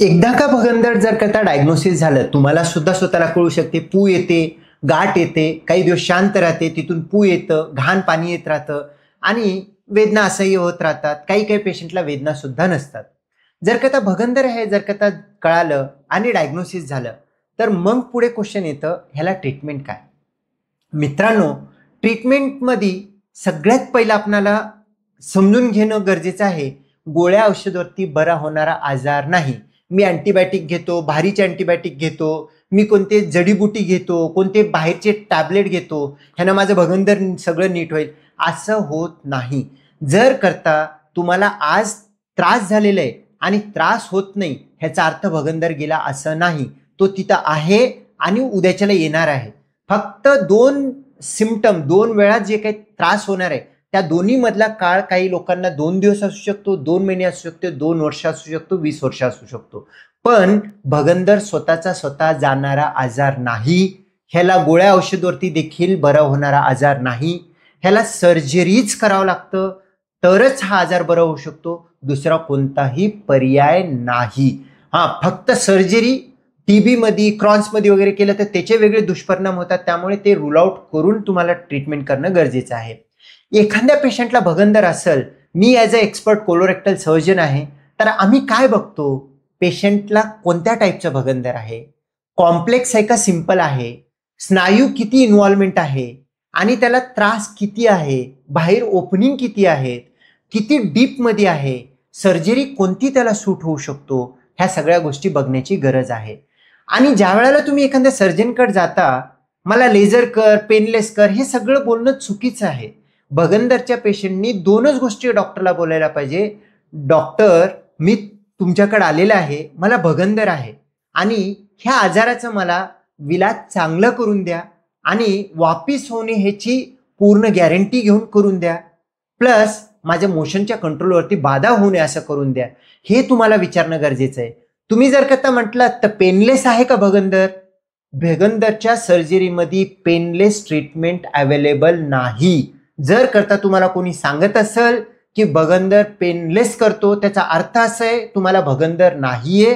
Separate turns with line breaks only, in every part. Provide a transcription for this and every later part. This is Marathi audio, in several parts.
एकदा का भगंदर जर का डायग्नोसिस झालं, तुम्हाला सुद्धा स्वतःला कळू शकते, पू येते, गाठ येते, काही दिवस शांत राहते, तिथून पू येतं, घाण पाणी येत राहतं आणि वेदना असह्य होत राहतात. काही काही पेशंटला वेदना सुद्धा नसतात. जर का भगंदर आहे जर का कळालं आणि डायग्नोसिस झालं, तर मग पुढे क्वेश्चन येतं, ह्याला ट्रीटमेंट काय? मित्रांनो, ट्रीटमेंटमध्ये सगळ्यात पहिलं आपल्याला समजून घेणं गरजेचं आहे, गोळ्या औषधावरती बरा होणारा आजार नाही. मी अँटीबायोटिक घेतो, भारीचे अँटीबायोटिक घेतो, मी कोणते जडीबुटी घेतो, कोणते बाहेरचे टॅबलेट घेतो, ह्यानं माझं भगंदर सगळं नीट होईल, असं होत नाही. जर करता तुम्हाला आज त्रास झालेला आहे आणि त्रास होत नाही, ह्याचा अर्थ भगंदर गेला असं नाही. तो तिथं आहे आणि उद्याच्याला येणार आहे. फक्त दोन सिम्पटम, दोन वेळा जे काही त्रास होणार आहे, त्या दोन्ही मधला काळ काही लोकांना 2 दिवस असू शकतो, 2 महिने असू शकतो, 2 वर्ष असू शकतो, 20 वर्ष असू शकतो. पण भगंदर स्वतःचा स्वतः जाणारा आजार नाही. ह्याला गोळ्या औषधावरती देखील बरा होणारा आजार नाही. ह्याला सर्जरीच करावं लागतं, तरच हा आजार बरा होऊ शकतो. दुसरा कोणताही पर्याय नाही. फक्त सर्जरी टीबी मध्ये, क्रॉन्स मध्ये वगैरे केलं तर त्याचे वेगळे दुष्परिणाम होतात. त्यामुळे ते रूल आउट करून तुम्हाला ट्रीटमेंट करणं गरजेचं आहे. एखाद्या पेशंटला भगंदर असेल, मी as a expert colorectal surgeon आहे, तर आम्ही काय बघतो, पेशंटला कोणत्या टाईपचं भगंदर आहे, कॉम्प्लेक्स आहे का सिंपल आहे, स्नायू किती इन्व्हॉल्वमेंट आहे आणि त्याला त्रास किती आहे, बाहेर ओपनिंग किती आहेत, किती डीपमध्ये आहे, सर्जरी कोणती त्याला सूट होऊ शकतो, ह्या सगळ्या गोष्टी बघण्याची गरज आहे. आणि ज्या वेळेला तुम्ही एखाद्या सर्जनकडे जाता, मला लेझर कर, पेनलेस कर, हे सगळं बोलणं चुकीचं आहे. भगंदरच्या पेशंटनी दोनच गोष्टी डॉक्टरला बोलायला पाहिजे, डॉक्टर मी तुमच्याकडे आलेला आहे, मला भगंदर आहे आणि ह्या आजाराचं मला विलाज चांगलं करून द्या आणि वापिस होणे ह्याची पूर्ण गॅरंटी घेऊन करून द्या, प्लस माझ्या मोशनच्या कंट्रोलवरती बाधा होऊ नये असं करून द्या. हे तुम्हाला विचारणं गरजेचं आहे. तुम्ही जर का म्हटलं तर पेनलेस आहे का भगंदर, भगंदरच्या सर्जरीमध्ये पेनलेस ट्रीटमेंट अवेलेबल नाही. जर करता तुम्हाला कोणी सांगत असेल की भगंदर पेनलेस करतो, त्याचा अर्थ असा आहे तुम्हाला भगंदर नाहीये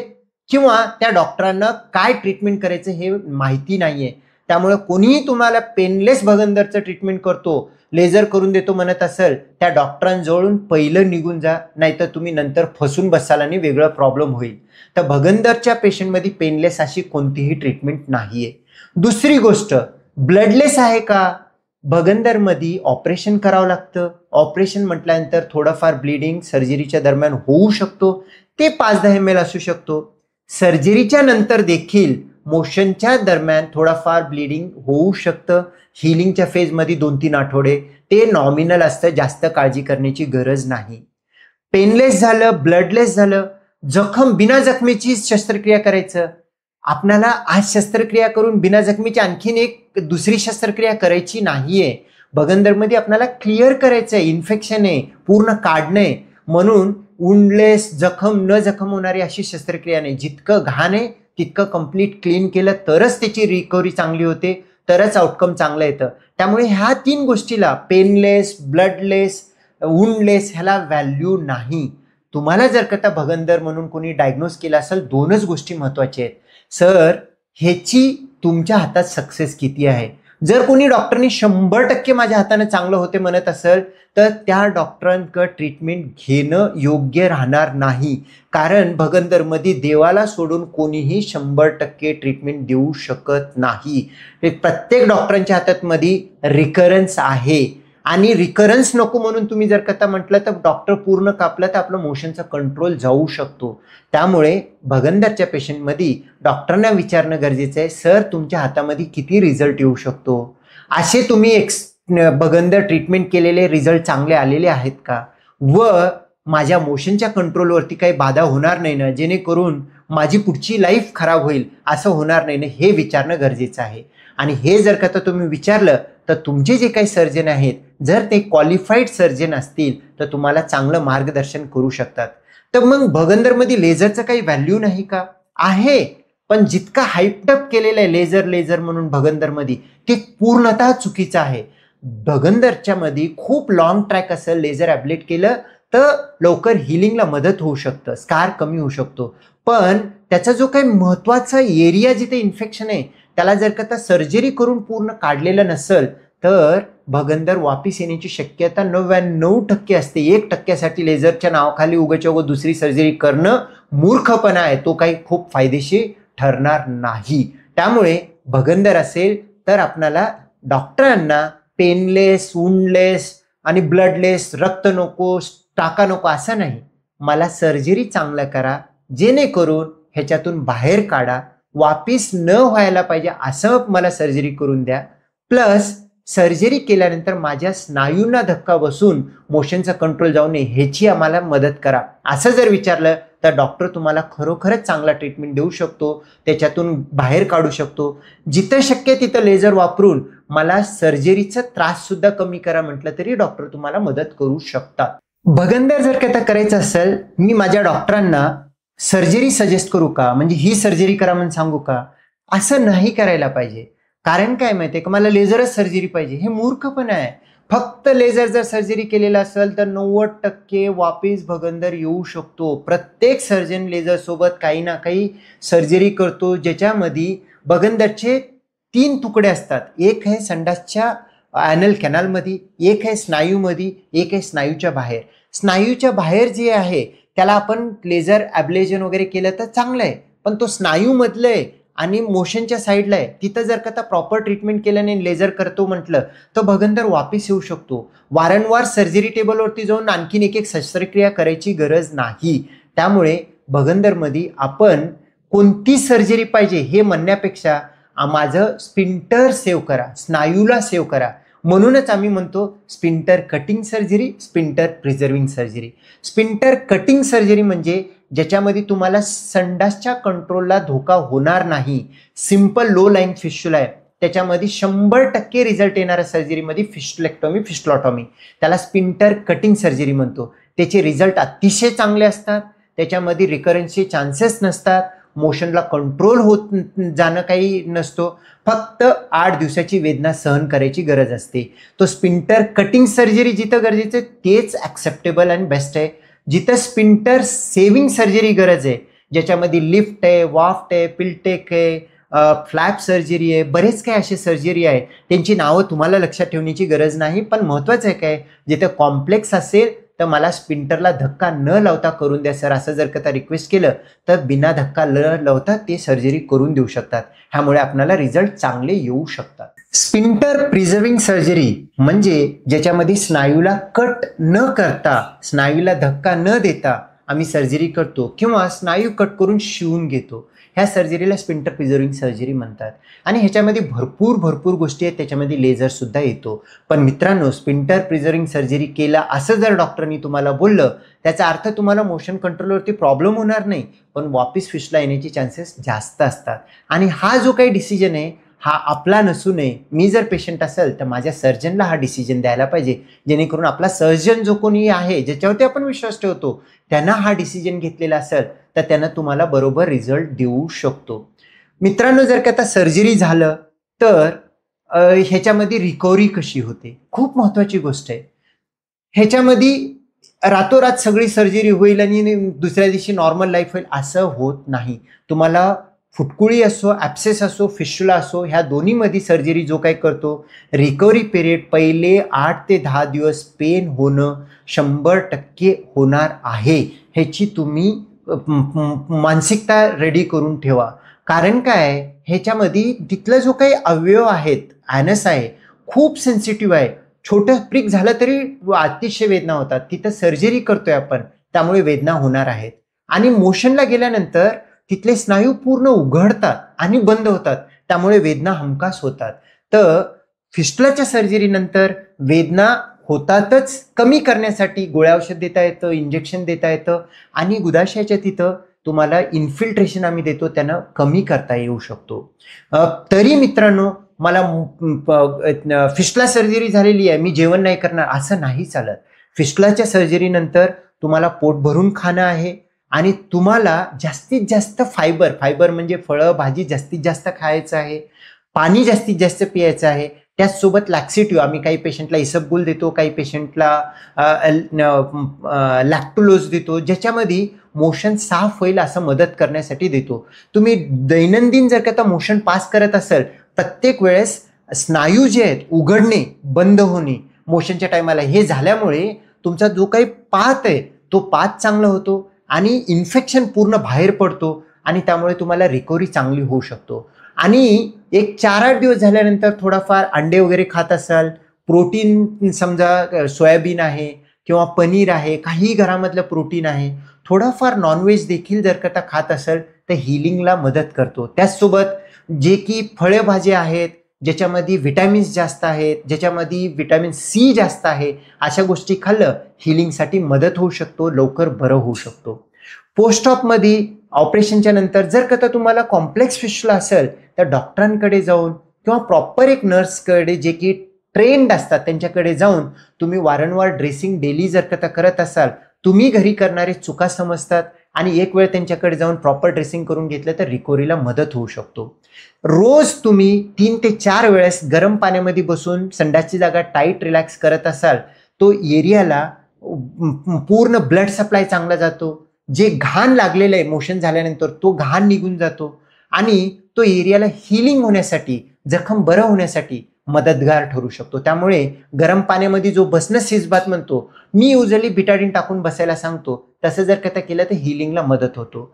किंवा त्या डॉक्टरांना काय ट्रीटमेंट करायचं हे माहिती नाहीये. त्यामुळे कोणीही तुम्हाला पेनलेस भगंदरचं ट्रीटमेंट करतो, लेझर करून देतो म्हणत असेल, त्या डॉक्टरांजवळून पहिलं निघून जा, नाहीतर तुम्ही नंतर फसून बसाल आणि वेगळा प्रॉब्लेम होईल. तर भगंदरच्या पेशंटमध्ये पेनलेस अशी कोणतीही ट्रीटमेंट नाहीये. दुसरी गोष्ट, ब्लडलेस आहे का, भगंदरमध्ये ऑपरेशन करावं लागतं. ऑपरेशन म्हटल्यानंतर थोडंफार ब्लिडिंग सर्जरीच्या दरम्यान होऊ शकतो, ते 5-10 ml असू शकतो. सर्जरीच्या नंतर देखील मोशनच्या दरम्यान थोडाफार ब्लिडिंग होऊ शकतं. हिलिंगच्या फेजमध्ये 2-3 आठवडे ते नॉमिनल असतं, जास्त काळजी करण्याची गरज नाही. पेनलेस झालं, ब्लडलेस झालं, बिना जखमेची शस्त्रक्रिया करायचं, आपल्याला आज शस्त्रक्रिया करून बिना जखमीची आणखीन एक दुसरी शस्त्रक्रिया करायची नाहीये. भगंदरमध्ये आपल्याला क्लिअर करायचं आहे, इन्फेक्शन आहे, पूर्ण काढणं, म्हणून उंडलेस न जखम होणारी अशी शस्त्रक्रिया नाही. जितकं घाण आहे तितकं कम्प्लीट क्लीन केलं तरच त्याची रिकव्हरी चांगली होते, तरच आउटकम चांगलं येतं. त्यामुळे ह्या 3 गोष्टीला, पेनलेस, ब्लडलेस, वुंडलेस, ह्याला व्हॅल्यू नाही. तुम्हाला जर का भगंदर म्हणून कोणी डायग्नोज केलं असेल, 2च गोष्टी महत्वाच्या आहेत. सर, ह्याची तुमच्या हातात सक्सेस किती आहे. जर कोणी डॉक्टरनी 100% माझ्या हाताने चांगलं होते म्हणत असेल, तर त्या डॉक्टरांकडे ट्रीटमेंट घेणं योग्य राहणार नाही. कारण भगंदरमध्ये देवाला सोडून कोणीही 100% ट्रीटमेंट देऊ शकत नाही. प्रत्येक डॉक्टरांच्या हातात मध्ये रिकरन्स आहे आणि रिकरन्स नको म्हणून तुम्ही जर का म्हटलं तर डॉक्टर पूर्ण कापलं तर आपलं मोशनचा कंट्रोल जाऊ शकतो. त्यामुळे भगंदरच्या पेशंटमध्ये डॉक्टरांना विचारणं गरजेचं आहे, सर तुमच्या हातामध्ये किती रिझल्ट येऊ शकतो, असे तुम्ही भगंदर ट्रीटमेंट केलेले रिझल्ट चांगले आलेले आहेत का, व माझ्या मोशनच्या कंट्रोलवरती काही बाधा होणार नाही ना, जेणेकरून माझी पुढची लाईफ खराब होईल असं होणार नाही ना, हे विचारणं गरजेचं आहे. आणि हे जर का तुम्ही विचारलं तर तुमचे जे काही सर्जन आहेत, जर ते क्वालिफाईड सर्जन असतील तर तुम्हाला चांगलं मार्गदर्शन करू शकतात. तर मग भगंदरमध्ये लेझरचं काही व्हॅल्यू नाही का, आहे. पण जितका हाईपटअप केलेलं आहे लेझर म्हणून भगंदरमध्ये, ते पूर्णतः चुकीचं आहे. भगंदरच्या मध्ये खूप लॉंग ट्रॅक असेल, लेझर ॲब्लेट केलं तर लवकर हिलिंगला मदत होऊ शकतं, स्कार कमी होऊ शकतो. पण त्याचा जो काही महत्त्वाचा एरिया जिथे इन्फेक्शन आहे त्याला जर का सर्जरी करून पूर्ण काढलेलं नसेल तर भगंदर वापिस येण्याची शक्यता 99% असते. 1% लेझरच्या नावाखाली उगाच दुसरी सर्जरी करणं मूर्खपणा आहे, तो काही खूप फायदेशीर ठरणार नाही. त्यामुळे भगंदर असेल तर आपल्याला डॉक्टरांना पेनलेस, वुंडलेस आणि ब्लडलेस, रक्त नको, टाका नको असं नाही, मला सर्जरी चांगलं करा जेणेकरून ह्याच्यातून बाहेर काढा, वापिस न व्हायला पाहिजे असं मला सर्जरी करून द्या. प्लस सर्जरी केल्यानंतर माझ्या स्नायूंना धक्का बसून मोशनचा कंट्रोल जाऊ नये ह्याची आम्हाला मदत करा असं जर विचारलं तर डॉक्टर तुम्हाला खरोखरच चांगला ट्रीटमेंट देऊ शकतो, त्याच्यातून बाहेर काढू शकतो. जिथं शक्य तिथं लेझर वापरून मला सर्जरीचा त्रास सुद्धा कमी करा म्हटलं तरी डॉक्टर तुम्हाला मदत करू शकतात. भगंदर जर का करायचं असेल, मी माझ्या डॉक्टरांना सर्जरी सजेस्ट करू का, म्हणजे ही सर्जरी करा म्हणून सांगू का, असं नाही करायला पाहिजे. कारण काय माहितीये का, मला लेझरच सर्जरी पाहिजे हे मूर्खपणा आहे. फक्त लेझर जर सर्जरी केलेला असेल तर 90% वापिस भगंदर येऊ शकतो. प्रत्येक सर्जन लेझर सोबत काही ना काही सर्जरी करतो ज्याच्यामध्ये भगंदरचे 3 तुकडे असतात. एक आहे संडासच्या ॲनल कॅनलमध्ये, एक आहे स्नायूमध्ये, एक आहे स्नायूच्या बाहेर. स्नायूच्या बाहेर जे आहे त्याला आपण लेझर ॲब्लेजन वगैरे केलं तर चांगलं आहे, पण तो स्नायूमधलं आहे आणि मोशनच्या साईडला आहे, तिथं जर का प्रॉपर ट्रीटमेंट केलं नाही, लेझर करतो म्हटलं तर भगंदर वापिस येऊ शकतो. वारंवार सर्जरी टेबलवरती जाऊन आणखीन एक शस्त्रक्रिया करायची गरज नाही. त्यामुळे भगंदरमध्ये आपण कोणती सर्जरी पाहिजे हे म्हणण्यापेक्षा माझं स्पिंटर सेव्ह करा, स्नायूला सेव्ह करा. म्हणूनच आम्ही म्हणतो sphincter cutting surgery, sphincter preserving surgery. Sphincter cutting surgery म्हणजे ज्याच्यामध्ये तुम्हाला संडासच्या कंट्रोलला धोका होणार नाही. सिंपल लो लाईन फिस्टुला आहे, त्याच्यामध्ये 100% रिझल्ट येणाऱ्या सर्जरीमध्ये फिस्टुलेक्टॉमी, फिस्टुलॉटॉमी, त्याला स्पिंटर कटिंग सर्जरी म्हणतो. त्याचे रिझल्ट अतिशय चांगले असतात, त्याच्यामध्ये रिकरन्सचे चान्सेस नसतात, मोशनला कंट्रोल होत जाणं काही नसतो, फक्त 8 दिवसाची वेदना सहन करायची गरज असते. तो स्पिंटर कटिंग सर्जरी जिथं गरजेचं आहे तेच ॲक्सेप्टेबल आणि बेस्ट आहे. जिथं स्पिंटर सेविंग सर्जरी गरज आहे, ज्याच्यामध्ये लिफ्ट आहे, वाफ्ट आहे, पिलटेक आहे, फ्लॅप सर्जरी आहे, बरेच काही असे सर्जरी आहे, त्यांची नावं तुम्हाला लक्षात ठेवण्याची गरज नाही. पण महत्त्वाचं आहे काय, जिथं कॉम्प्लेक्स असेल तर मला स्पिंटरला धक्का न लावता करून द्या सर असं जर का रिक्वेस्ट केलं तर बिना धक्का न लावता ते सर्जरी करून देऊ शकतात. ह्यामुळे आपल्याला रिझल्ट चांगले येऊ शकतात. स्पिंटर प्रिझर्विंग सर्जरी म्हणजे ज्याच्यामध्ये स्नायूला कट न करता, स्नायूला धक्का न देता आम्ही सर्जरी करतो किंवा स्नायू कट करून शिवून घेतो, ह्या सर्जरीला स्पिंटर प्रिझर्विंग सर्जरी म्हणतात. आणि ह्याच्यामध्ये भरपूर गोष्टी आहेत, त्याच्यामध्ये लेझर सुद्धा येतो. पण मित्रांनो, स्पिंटर प्रिझर्विंग सर्जरी केला असं जर डॉक्टरनी तुम्हाला बोललं त्याचा अर्थ तुम्हाला मोशन कंट्रोलवरती प्रॉब्लेम होणार नाही, पण वापिस फिस्टला येण्याची चान्सेस जास्त असतात. आणि हा जो काही डिसिजन आहे हा आपला नसू नये. मी जर पेशंट असेल तर माझ्या सर्जनला हा डिसिजन द्यायला पाहिजे, जेणेकरून आपला सर्जन जो कोणी आहे ज्याच्यावरती आपण विश्वास ठेवतो त्यांना हा डिसिजन घेतलेला असेल तर त्यांना तुम्हाला बरोबर रिझल्ट देऊ शकतो. मित्रांनो, जर का आता सर्जरी झालं तर ह्याच्यामध्ये रिकव्हरी कशी होते, खूप महत्त्वाची गोष्ट आहे. ह्याच्यामध्ये रातोरात सगळी सर्जरी होईल आणि दुसऱ्या दिवशी नॉर्मल लाईफ होईल असं होत नाही. तुम्हाला फुटकुळी असो, ॲप्सेस असो, फिस्टुला असो, ह्या दोन्हीमध्ये सर्जरी जो काही करतो, रिकव्हरी पिरियड पहिले 8 ते 10 दिवस पेन होणं 100% होणार आहे. ह्याची तुम्ही मानसिकता रेडी करून ठेवा. कारण काय, ह्याच्यामध्ये तिथलं जो काही अवयव आहेत, ॲनस आहे, खूप सेन्सिटिव्ह आहे. छोटं प्रिक झालं तरी अतिशय वेदना होतात. तिथं सर्जरी करतोय आपण, त्यामुळे वेदना होणार आहेत. आणि मोशनला गेल्यानंतर तिथले स्नायू पूर्ण उघडतात आणि बंद होतात, त्यामुळे वेदना हमखास होतात. तर फिस्टुलाच्या सर्जरीनंतर वेदना होतातच, कमी करण्यासाठी गोळ्या औषध देता येतं, इंजेक्शन देता येतं आणि गुदाशयाच्या तिथं तुम्हाला इन्फिल्ट्रेशन आम्ही देतो, त्यानं कमी करता येऊ शकतो. तरी मित्रांनो, मला फिस्टुला सर्जरी झालेली आहे, मी जेवण नाही करणार असं नाही चालत. फिस्टुलाच्या सर्जरीनंतर तुम्हाला पोट भरून खाणं आहे आणि तुम्हाला जास्तीत जास्त फायबर म्हणजे फळं भाजी जास्तीत जास्त खायचं आहे, पाणी जास्तीत जास्त पियायचं आहे. त्याचसोबत लॅक्सिटिव्ह, आम्ही काही पेशंटला इसबगोल देतो, काही पेशंटला लॅक्टोलोज देतो, ज्याच्यामध्ये मोशन साफ होईल असं मदत करण्यासाठी देतो. तुम्ही दैनंदिन जर का मोशन पास करत असाल, प्रत्येक वेळेस स्नायू जे आहेत उघडणे बंद होणे मोशनच्या टायमाला, हे झाल्यामुळे तुमचा जो काही पाथ आहे तो पाथ चांगला होतो आणि इन्फेक्शन पूर्ण बाहेर पडतो आणि त्यामुळे तुम्हाला रिकव्हरी चांगली होऊ शकतो. आणि एक 4-8 दिवस झाल्यानंतर थोडाफार अंडे वगैरे खात असाल, प्रोटीन समजा सोयाबीन आहे किंवा पनीर आहे, काही घरामधलं प्रोटीन आहे, थोडाफार नॉनव्हेज देखील जर का खात असाल तर हिलिंगला मदत करतो. त्याचसोबत जे की फळभाज्या आहेत ज्याच्यामध्ये व्हिटॅमिन्स जास्त आहेत, ज्याच्यामध्ये व्हिटॅमिन सी जास्त आहे, अशा गोष्टी खाल्लं हिलिंगसाठी मदत होऊ शकतो, लवकर बरं होऊ शकतो. पोस्ट ऑपमध्ये ऑपरेशनच्या नंतर जर का तुम्हाला कॉम्प्लेक्स फिस्टुला असेल तर डॉक्टरांकडे जाऊन किंवा प्रॉपर एक नर्सकडे जे की ट्रेंड असतात त्यांच्याकडे जाऊन तुम्ही वारंवार ड्रेसिंग डेली जर का करत असाल, तुम्ही घरी करणारे चुका समजतात आणि एक वेळ त्यांच्याकडे जाऊन प्रॉपर ड्रेसिंग करून घेतलं तर रिकव्हरीला मदत होऊ शकतो. रोज तुम्ही 3 ते 4 वेळेस गरम पाण्यामध्ये बसून संडासची जागा टाईट रिलॅक्स करत असाल, तो एरियाला पूर्ण ब्लड सप्लाय चांगला जातो, जे घाण लागलेलं आहे मोशन झाल्यानंतर तो घाण निघून जातो आणि तो एरियाला हिलिंग होण्यासाठी, जखम बरं होण्यासाठी मदतगार ठरू शकतो. त्यामुळे गरम पाण्यामध्ये जो बसणं सिजबात म्हणतो, मी युजली बिटाडीन टाकून बसायला सांगतो, तसं जर का केलं तर हिलिंगला मदत होतो.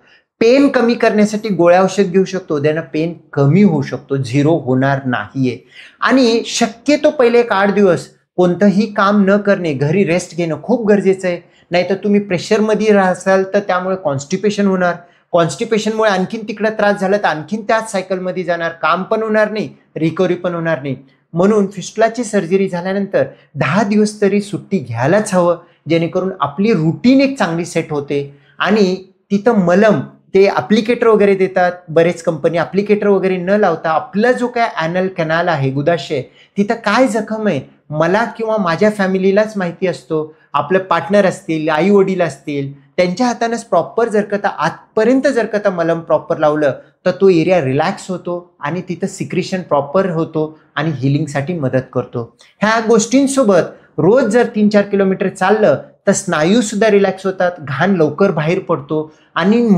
पेन कमी करण्यासाठी गोळ्या औषध घेऊ शकतो, त्यानं पेन कमी होऊ शकतो, झिरो होणार नाहीये. आणि शक्यतो पहिले 8 दिवस कोणतंही काम न करणे, घरी रेस्ट घेणं खूप गरजेचं आहे. नाहीतर तुम्ही प्रेशरमध्ये राहाल तर त्यामुळे कॉन्स्टिपेशन होणार, कॉन्स्टिपेशनमुळे आणखीन तिकडे त्रास झाला तर आणखीन त्याच सायकलमध्ये जाणार, काम पण होणार नाही, रिकव्हरी पण होणार नाही. म्हणून फिस्टुलाची सर्जरी झाल्यानंतर 10 दिवस तरी सुट्टी घ्यायलाच हवं, जेणेकरून आपली रुटीन एक चांगली सेट होते. आणि तिथं मलम ते ॲप्लिकेटर वगैरे देतात, बरेच कंपनी ॲप्लिकेटर वगैरे न लावता आपला जो काय ॲनल कॅनाल आहे, गुदाशय, तिथं काय जखम आहे मला किंवा माझ्या फॅमिलीलाच माहिती असतो. आपले पार्टनर असतील, आई वडील असतील, त्यांच्या हातानंच प्रॉपर जर का आतपर्यंत जर का मलम प्रॉपर लावलं तर तो एरिया रिलॅक्स होतो आणि तिथं सिक्रिशन प्रॉपर होतो आणि हिलिंगसाठी मदत करतो. ह्या गोष्टींसोबत रोज जर 3-4 किलोमीटर चाललं तर स्नायू सुद्धा रिलॅक्स होतात, घाण लवकर बाहेर पडतो आणि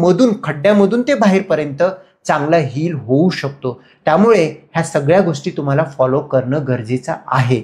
खड्ड्यामधून ते बाहेरपर्यंत चांगला हील होऊ शकतो. त्यामुळे ह्या सगळ्या गोष्टी तुम्हाला फॉलो करणं गरजेचं आहे.